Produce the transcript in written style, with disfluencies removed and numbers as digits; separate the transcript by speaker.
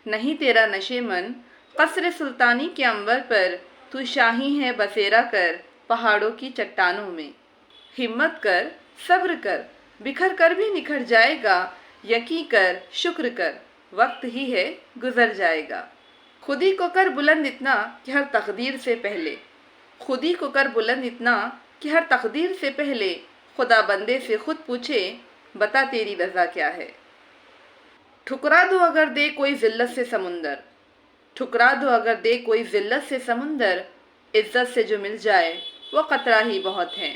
Speaker 1: नहीं तेरा नशे मन, कसर सुल्तानी के अंबर पर तू शाही है बसेरा कर पहाड़ों की चट्टानों में। हिम्मत कर, सब्र कर, बिखर कर भी निखर जाएगा, यकीन कर, शुक्र कर, वक्त ही है गुजर जाएगा। खुदी को कर बुलंद इतना कि हर तकदीर से पहले, खुदी को कर बुलंद इतना कि हर तकदीर से पहले खुदा बंदे से खुद पूछे, बता तेरी रज़ा क्या है। ठुकरा दो अगर दे कोई ज़िल्लत से समुंदर, ठुकरा दो अगर दे कोई ज़िल्लत से समुंदर, इज़्ज़त से जो मिल जाए वो क़तरा ही बहुत है।